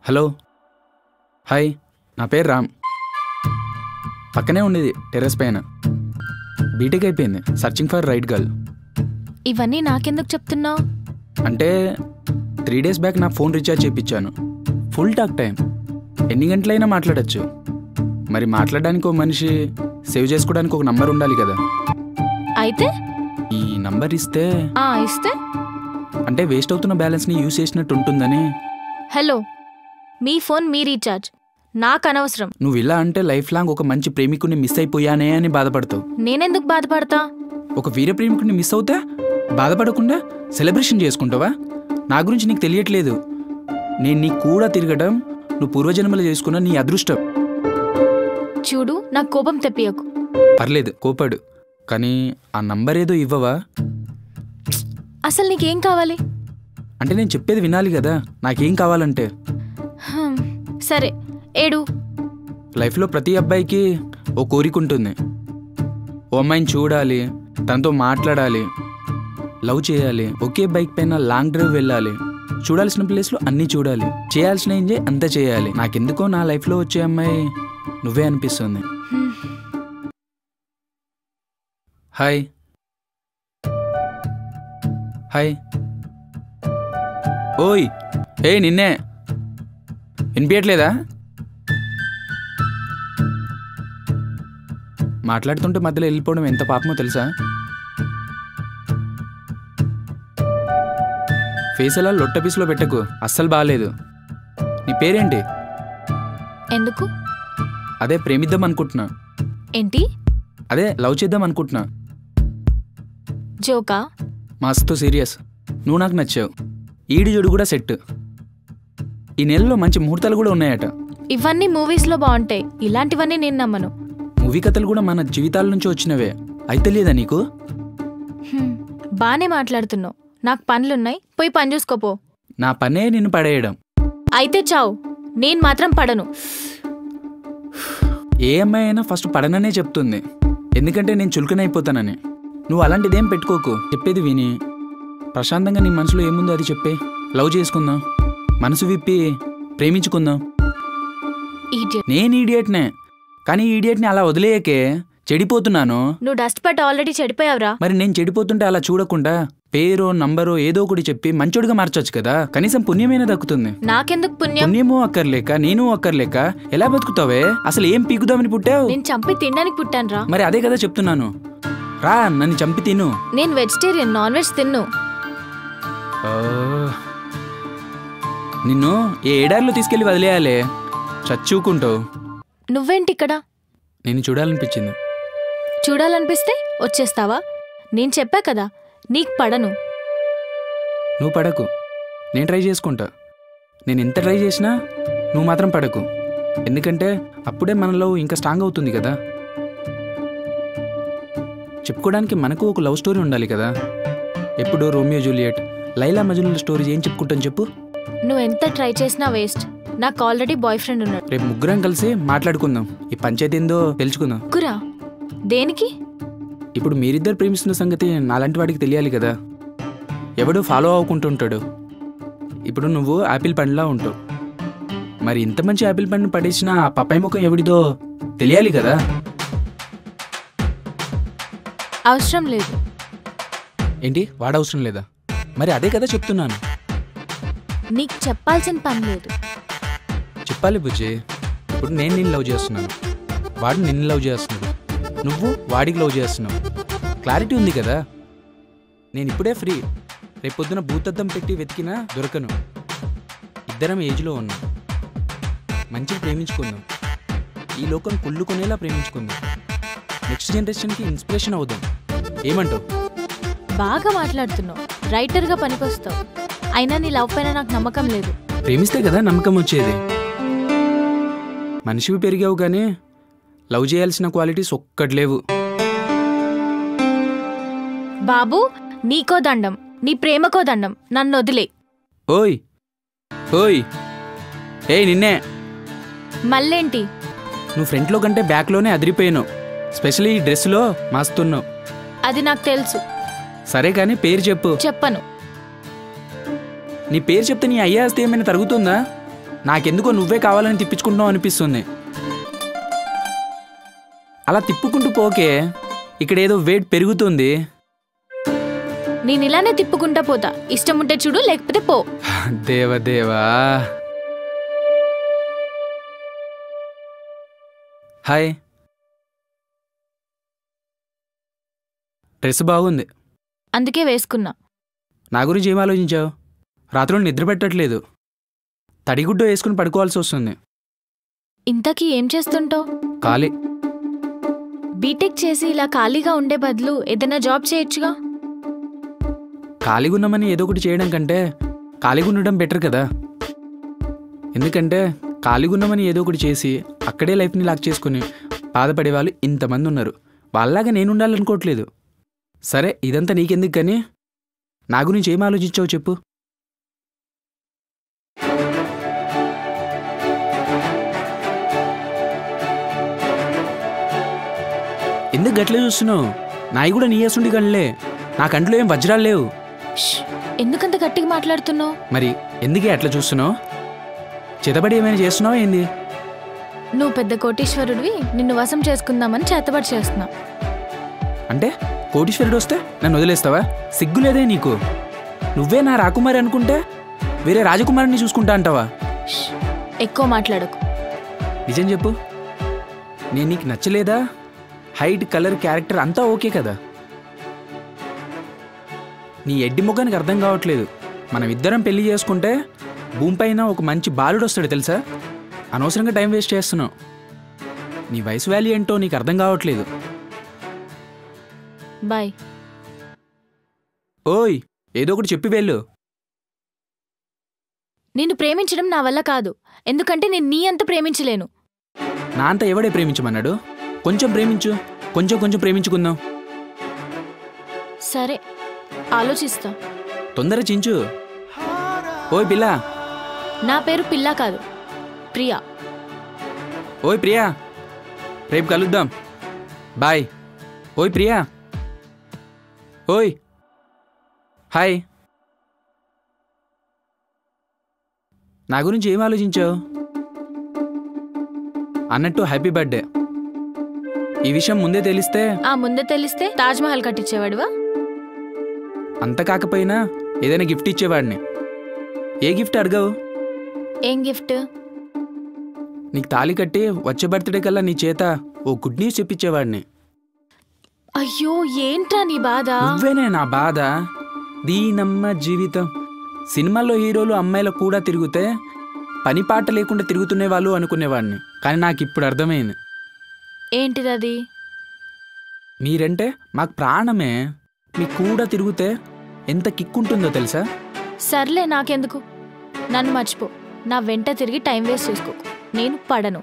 Hello hi, నా పేరు రామ్. పక్కనే ఉండేది టెర్రస్ పైన. బీటెక్ అయిపోయింది, సర్చింగ్ ఫర్ రైట్ గర్ల్. ఇవన్నీ నాకెందుకు చెప్తున్నావు? అంటే 3 days బ్యాక్ నా ఫోన్ రీఛార్జ్ చేయించాను. ఫుల్ టాక్ టైం, ఎన్ని గంటలైనా మాట్లాడచ్చు. మరి మాట్లాడడానికి ఒక మనిషి, సేవ్ చేసుకోవడానికి ఒక నంబర్ ఉండాలి కదా. అయితే ఈ నంబర్ ఇస్తే అంటే వేస్ట్ అవుతున్న బ్యాలెన్స్ని యూజ్ చేసినట్టు ఉంటుందని. హలో, మీ ఫోన్ మీ రీఛార్జ్, నాకు అనవసరం. నువ్వు ఇలా అంటే లైఫ్ లాంగ్ ఒక మంచి ప్రేమికుడిని మిస్ అయిపోయానే అని బాధపడతావు. నేనెందుకు బాధపడతా? ఒక వీర ప్రేమికుడిని మిస్ అవుతా బాధపడకుండా సెలబ్రేషన్ చేసుకుంటావా? నా గురించి నీకు తెలియట్లేదు. నేను నీ కూడా తిరగడం నువ్వు పూర్వజన్మలు చేసుకున్న నీ అదృష్టం. చూడు, నాకు కోపం తెప్పియకు. పర్లేదు, కోపాడు. కానీ ఆ నంబర్ ఏదో ఇవ్వవా? అసలు నీకేం కావాలి? అంటే నేను చెప్పేది వినాలి కదా, నాకేం కావాలంటే. సరే, ఏడు. లైఫ్లో ప్రతి అబ్బాయికి ఓ కోరిక ఉంటుంది. ఓ అమ్మాయిని చూడాలి, తనతో మాట్లాడాలి, లవ్ చేయాలి, ఒకే బైక్ పైన లాంగ్ డ్రైవ్ వెళ్ళాలి, చూడాల్సిన ప్లేస్లో అన్నీ చూడాలి, చేయాల్సిన ఎంజాయ్ అంతా చేయాలి. నాకెందుకో నా లైఫ్లో వచ్చే అమ్మాయి నువ్వే అనిపిస్తుంది. Hi hi. ఓయ్, నిన్నే వినిపించట్లేదా? మాట్లాడుతుంటే మధ్యలో వెళ్ళిపోవడం ఎంత పాపమో తెలుసా? ఫేస్ అలా లొట్ట పీసులో పెట్టకు, అస్సలు బాగాలేదు. నీ పేరేంటి? ఎందుకు? అదే ప్రేమిద్దాం అనుకుంటున్నా. ఏంటి? అదే లవ్ చేద్దాం అనుకుంటున్నా. జోకా? మస్తు సీరియస్. నువ్వు నాకు నచ్చావు. ఈడు జోడు కూడా సెట్. ఈ నెలలో మంచి ముహూర్తాలు కూడా ఉన్నాయట. ఇవన్నీ మూవీస్లో బాగుంటాయి, ఇలాంటివన్నీ నేను నమ్మను. మూవీ కథలు కూడా మన జీవితాల నుంచి వచ్చినవే. అయితే లేదా నీకు? బానే మాట్లాడుతున్నావు. నాకు పనులున్నాయి, పోయి పని చూసుకోపో. నా పనే నిన్ను పడేయడం. అయితే చావు, నేను మాత్రం పడను. ఏ అమ్మాయి అయినా ఫస్ట్ పడననే చెప్తుంది, ఎందుకంటే నేను చులకనైపోతానని. నువ్వు అలాంటిదేం పెట్టుకోకు. చెప్పేది విని ప్రశాంతంగా నీ మనసులో ఏముందో అది చెప్పే. లవ్ చేసుకుందాం, మనసు విప్పి ప్రేమించుకుందాం. నేను ఈడియట్నే, కానీ ఈడియట్ని అలా వదిలేయకే. చెడిపోతున్నాను. నువ్వు డస్ట్ పట్ ఆల్రెడీ చెడిపోయావురా. మరి నేను చెడిపోతుంటే అలా చూడకుండా పేరో నంబరో ఏదో ఒకటి చెప్పి మంచోడుగా మార్చొచ్చు కదా. కనీసం పుణ్యమైనా దక్కుతుంది. నాకెందుకు పుణ్యం? పుణ్యమో అక్కర్లేక నేను అక్కర్లేక ఎలా బతుకుతావే? అసలు ఏం పీకుదామని పుట్టావు? నేను చంపి తినడానికి పుట్టాను రా. మరి అదే కదా చెప్తున్నాను, రా నన్ను చంపి తిను. నేను వెజిటేరియన్, నాన్ వెజ్ తిన్ను. నిన్ను ఏ ఏడారిలో తీసుకెళ్లి వదిలేయాలి, చచ్చుకుంటావు. నువ్వేంటి ఇక్కడ? నేను చూడాలనిపించింది. చూడాలనిపిస్తే వచ్చేస్తావా? నేను చెప్పా కదా, నీకు పడను. నువ్వు పడకు, నేను ట్రై చేసుకుంటా. నేను ఎంత ట్రై చేసినా నువ్వు మాత్రం పడకు. ఎందుకంటే అప్పుడే మనలో ఇంకా స్ట్రాంగ్ అవుతుంది కదా. చెప్పుకోవడానికి మనకు ఒక లవ్ స్టోరీ ఉండాలి కదా. ఎప్పుడు రోమియో జూలియట్, లైలా మజ్నూల స్టోరీ ఏం చెప్పుకుంటాను చెప్పు? నువ్వు ఎంత ట్రై చేసినా వేస్ట్. నాకు ఆల్రెడీ బాయ్ ఫ్రెండ్ ఉన్నాడు. రేపు ముగ్గురం కలిసి మాట్లాడుకుందాం, ఈ పంచాయతీ ఏందో తెలుసుకుందాం. ముగ్గురా? దేనికి? ఇప్పుడు మీరిద్దరు ప్రేమిస్తున్న సంగతి నాలాంటి వాడికి తెలియాలి కదా. ఎవడో ఫాలో అవ్వకుంటుంటాడు. ఇప్పుడు నువ్వు యాపిల్ పండులా ఉంటావు, మరి ఇంత మంచి యాపిల్ పండుని పడేసిన ఆ పప్పాయి ముఖం ఎవడిదో తెలియాలి కదా. అవసరం లేదు. ఏంటి వాడవసరం లేదా? మరి అదే కదా చెప్తున్నాను. నీకు చెప్పాల్సిన పని లేదు. చెప్పాలి బుజ్జి. ఇప్పుడు నేను నిన్ను లవ్ చేస్తున్నాను, వాడు నిన్ను లవ్ చేస్తున్నాడు, నువ్వు వాడికి లవ్ చేస్తున్నావు. క్లారిటీ ఉంది కదా. నేను ఇప్పుడే ఫ్రీ. రేపొద్దున భూతద్దం పెట్టి వెతికినా దొరకను. ఇద్దరం ఏజ్లో ఉన్నాం. మంచిగా ప్రేమించుకుందాం. ఈ లోకం కుళ్ళుకునేలా ప్రేమించుకుందాం. నెక్స్ట్ జనరేషన్కి ఇన్స్పిరేషన్ అవుదాం. ఏమంటావు? బాగా మాట్లాడుతున్నావు, రైటర్గా పనికొస్తావు. అయినా నీ లవ్ పైన నాకు నమ్మకం లేదు. ప్రేమిస్తే కదా నమ్మకం వచ్చేది. మనిషివి పెరిగావు కానీ లవ్ చేయాల్సిన క్వాలిటీస్ ఒక్కటి లేవు. బాబు, నీకో దండం, నీ ప్రేమకో దండం, నన్ను వదిలే. ఓయ్ ఓయ్, నిన్నే. మళ్ళేంటి? నువ్వు ఫ్రంట్లో కంటే బ్యాక్లోనే అదిరిపోయాను. స్పెషల్లీ ఈ డ్రెస్లో మస్తున్నావు. అది నాకు తెలుసు. సరే కానీ పేరు చెప్పు. చెప్పను. నీ పేరు చెప్తే నీ అయ్యే ఆస్తి ఏమైనా తరుగుతుందా? నాకెందుకో నువ్వే కావాలని తిప్పించుకుంటున్నావు అనిపిస్తుంది. అలా తిప్పుకుంటూ పోకే, ఇక్కడేదో వెయిట్ పెరుగుతుంది. నేను ఇలానే తిప్పుకుంటా పోతా. ఇష్టం ఉంటే చూడు, లేకపోతే పో. దేవదేవా. హాయ్. డ్రెస్ బాగుంది. అందుకే వేసుకున్నా. నా గురించి ఏం ఆలోచించావు? రాత్రులు నిద్ర పెట్టట్లేదు. తడిగుడ్డు వేసుకుని పడుకోవాల్సి వస్తుంది. ఇంతకీ ఏం చేస్తుంటావు? ఖాళీ. బీటెక్ చేసి ఇలా ఖాళీగా ఉండే బదులు ఏదైనా జాబ్ చేయొచ్చుగా. ఖాళీగా ఉన్నామని ఏదో ఒకటి చేయడం కంటే ఖాళీగా ఉండడం బెటర్ కదా. ఎందుకంటే ఖాళీగా ఉన్నామని ఏదో ఒకటి చేసి అక్కడే లైఫ్ని లాక్ చేసుకుని బాధపడే వాళ్ళు ఇంతమంది ఉన్నారు. వాళ్ళలాగా నేను ఉండాలనుకోవట్లేదు. సరే, ఇదంతా నీకెందుకు కానీ నా గురించి ఏం ఆలోచించావు చెప్పు. ఎందుకు గట్లే చూస్తున్నావు? నాయి కూడా నీ వేసుండి కళ్ళే. నా కంట్లో ఏం వజ్రాలు లేవు. ఎందుకంత గట్టిగా మాట్లాడుతున్నావు? మరి ఎందుకే అట్లా చూస్తున్నావు? చేతబడి ఏమైనా చేస్తున్నావా ఏంది? నువ్వు పెద్ద కోటీశ్వరుడివి, నిన్ను వశం చేసుకుందామని చేతబడి చేస్తున్నా. అంటే కోటీశ్వరుడు వస్తే నన్ను వదిలేస్తావా? సిగ్గులేదే నీకు? నువ్వే నా రాకుమారి అనుకుంటే వేరే రాజకుమారిని చూసుకుంటా అంటావా? ఎక్కువ మాట్లాడకు. నిజం చెప్పు, నేను నీకు నచ్చలేదా? హైట్, కలర్, క్యారెక్టర్ అంతా ఓకే కదా? నీ ఎడ్డి ముఖానికి అర్థం కావట్లేదు. మనం ఇద్దరం పెళ్లి చేసుకుంటే భూమిపైన ఒక మంచి బాలుడు వస్తాడు తెలుసా? అనవసరంగా టైం వేస్ట్ చేస్తున్నావు. నీ వయసు వాల్యూ ఏంటో నీకు అర్థం కావట్లేదు. బాయ్. ఓయ్, ఏదో ఒకటి చెప్పి వెళ్ళు. నిన్ను ప్రేమించడం నా వల్ల కాదు. ఎందుకంటే నేను నీ అంత ప్రేమించలేను. నా అంత ఎవడే ప్రేమించమన్నాడు? కొంచెం ప్రేమించు, కొంచెం కొంచెం ప్రేమించుకుందాం. సరే, ఆలోచిస్తా. తొందర చించు. ఓయ్ పిల్ల. నా పేరు పిల్ల కాదు, ప్రియా. ఓయ్ ప్రియా, రేపు కలుద్దాం. బాయ్. ఓయ్ ప్రియా. ఓయ్ హాయ్. నా గురించి ఏం ఆలోచించావు? అన్నట్టు హ్యాపీ బర్త్డే. ఈ విషయం ముందే తెలిస్తే ముందే తెలిస్తే తాజ్మహల్ కట్టించేవాడివా? అంత కాకపోయినా ఏదైనా గిఫ్ట్ ఇచ్చేవాడిని. ఏ గిఫ్ట్ అడగవు? ఏం గిఫ్ట్? నీకు తాళి కట్టి వచ్చే బర్త్డే కల్లా నీ చేత ఓ గుడ్ న్యూస్ చెప్పించేవాడిని. అయ్యో, ఏంట్రా నీ బాధ? నువ్వేనే నా బాధ. దీనమ్మ జీవితం. సినిమాల్లో హీరోలు అమ్మాయిలు కూడా తిరిగితే పని పాట లేకుండా తిరుగుతునే వాళ్ళు అనుకునేవాడిని. కానీ నాకు ఇప్పుడు అర్థమైంది. ఏంటిదది? మీరంటే మాకు ప్రాణమే. మీ కూడా తిరిగితే ఎంత కిక్కుంటుందో తెలుసా? సర్లే, నాకెందుకు. నన్ను మర్చిపో. నా వెంట తిరిగి టైం వేస్ట్ చేసుకోకు. నేను పడను.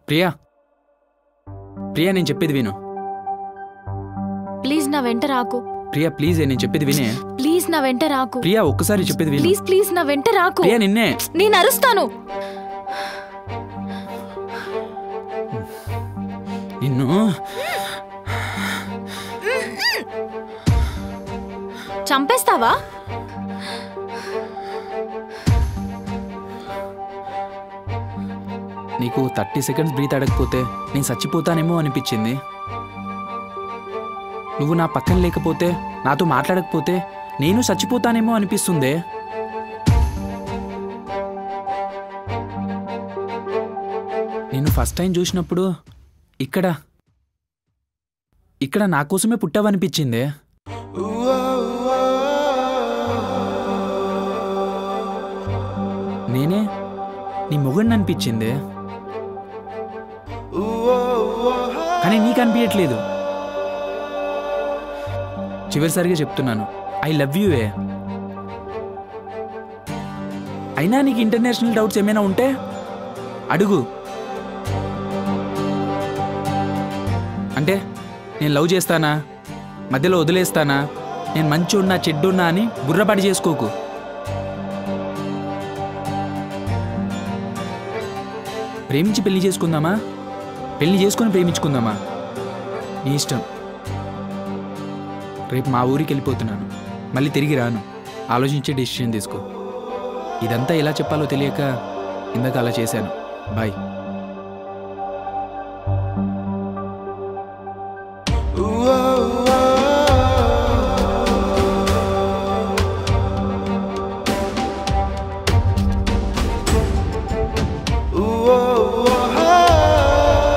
ప్రియా, ప్రియా, నేను చెప్పేది విను. ప్లీజ్ నా వెంట రాకు. ప్రియా ప్లీజ్, నేను చెప్పేది వినే. ప్లీజ్ నా వెంట రాకు. ప్రియా ఒక్కసారి చెప్పేది విను. ప్లీజ్ ప్లీజ్ నా వెంట రాకు. ప్రియా నిన్నే. నేను అరుస్తాను. నిన్ను చంపేస్తావా? నీకు 30 సెకండ్స్ బ్రీత్ అడగకపోతే నేను చచ్చిపోతానేమో అనిపించింది. నువ్వు నా పక్కన లేకపోతే, నాతో మాట్లాడకపోతే నేను చచ్చిపోతానేమో అనిపిస్తుందే. నేను ఫస్ట్ టైం చూసినప్పుడు ఇక్కడ నా కోసమే పుట్టావనిపించిందే. నేనే నీ మొగుడిని అనిపించిందే. కానీ నీకు అనిపించట్లేదు. చివరిసారిగా చెప్తున్నాను, ఐ లవ్ యూ. అయినా నీకు ఇంటర్నేషనల్ డౌట్స్ ఏమైనా ఉంటే అడుగు. అంటే నేను లవ్ చేస్తానా, మధ్యలో వదిలేస్తానా, నేను మంచోడ్నా చెడ్డున్నా అని బుర్రపాటి చేసుకోకు. ప్రేమించి పెళ్లి చేసుకుందామా, పెళ్లి చేసుకొని ప్రేమించుకుందామా, నీ ఇష్టం. రేపు మా ఊరికి వెళ్ళిపోతున్నాను, మళ్ళీ తిరిగి రాను. ఆలోచించి డెసిషన్ తీసుకో. ఇదంతా ఎలా చెప్పాలో తెలియక ఇందాక అలా చేశాను. బాయ్.